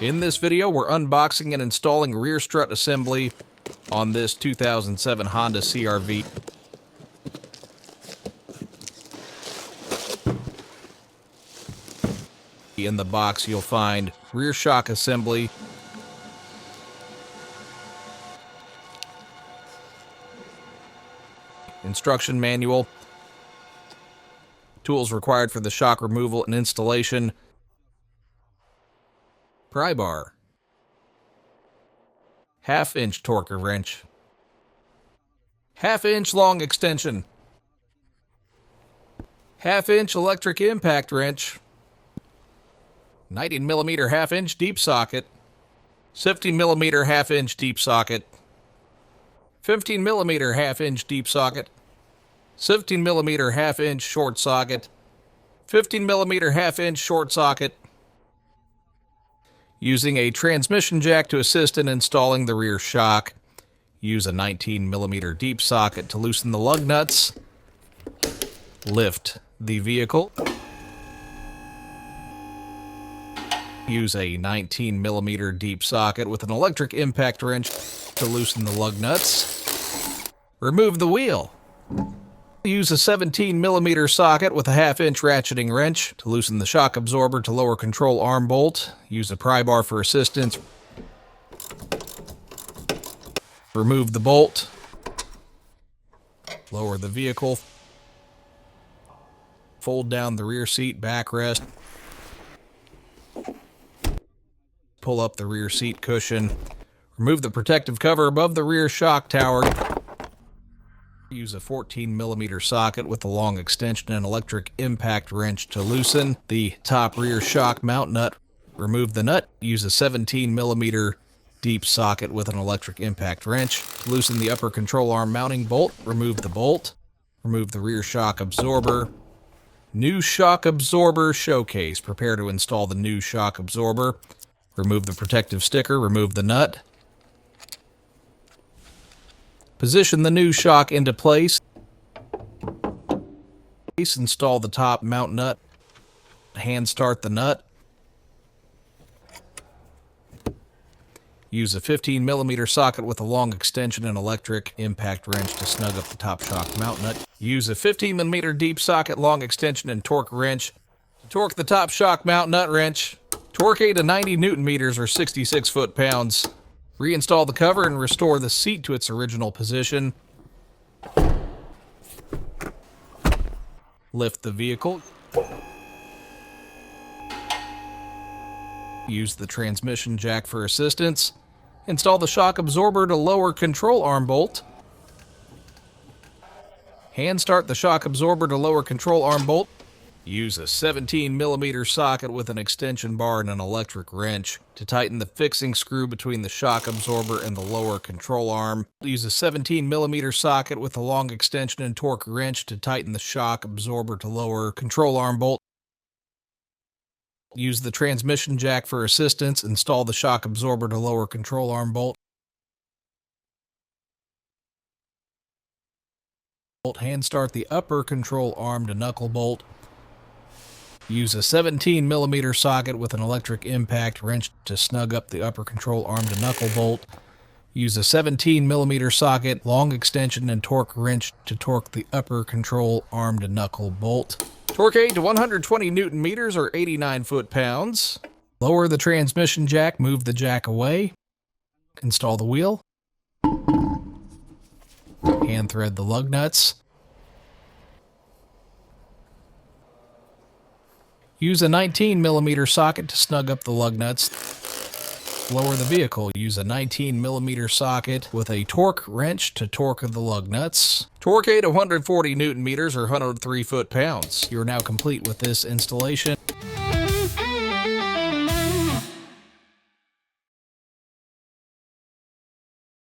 In this video, we're unboxing and installing rear strut assembly on this 2007 Honda CR-V. In the box, you'll find rear shock assembly, instruction manual, tools required for the shock removal and installation, pry bar, half-inch torquer wrench, half-inch long extension, half-inch electric impact wrench, 19mm half-inch deep socket, 50mm half-inch deep socket, 15mm half-inch deep socket, 17mm half-inch short socket, 15mm half-inch short socket. Using a transmission jack to assist in installing the rear shock, use a 19mm deep socket to loosen the lug nuts. Lift the vehicle. Use a 19mm deep socket with an electric impact wrench to loosen the lug nuts. Remove the wheel. Use a 17mm socket with a half-inch ratcheting wrench to loosen the shock absorber to lower control arm bolt. Use a pry bar for assistance. Remove the bolt. Lower the vehicle. Fold down the rear seat backrest. Pull up the rear seat cushion. Remove the protective cover above the rear shock tower. Use a 14mm socket with a long extension and electric impact wrench to loosen the top rear shock mount nut. Remove the nut. Use a 17mm deep socket with an electric impact wrench to loosen the upper control arm mounting bolt. Remove the bolt. Remove the rear shock absorber. New shock absorber showcase. Prepare to install the new shock absorber. Remove the protective sticker. Remove the nut. Position the new shock into place. Install the top mount nut. Hand start the nut. Use a 15mm socket with a long extension and electric impact wrench to snug up the top shock mount nut. Use a 15mm deep socket, long extension, and torque wrench to torque the top shock mount nut wrench. Torque to 90 Nm or 66 foot-pounds. Reinstall the cover and restore the seat to its original position. Lift the vehicle. Use the transmission jack for assistance. Install the shock absorber to lower control arm bolt. Hand start the shock absorber to lower control arm bolt. Use a 17mm socket with an extension bar and an electric wrench to tighten the fixing screw between the shock absorber and the lower control arm. Use a 17mm socket with a long extension and torque wrench to tighten the shock absorber to lower control arm bolt. Use the transmission jack for assistance. Install the shock absorber to lower control arm bolt. Hand start the upper control arm to knuckle bolt. Use a 17mm socket with an electric impact wrench to snug up the upper control arm to knuckle bolt. Use a 17mm socket, long extension, and torque wrench to torque the upper control arm to knuckle bolt. Torque to 120 Nm or 89 foot-pounds. Lower the transmission jack, move the jack away. Install the wheel. Hand thread the lug nuts. Use a 19mm socket to snug up the lug nuts. Lower the vehicle. Use a 19mm socket with a torque wrench to torque the lug nuts. Torque to 140 Nm or 103 foot-pounds. You are now complete with this installation.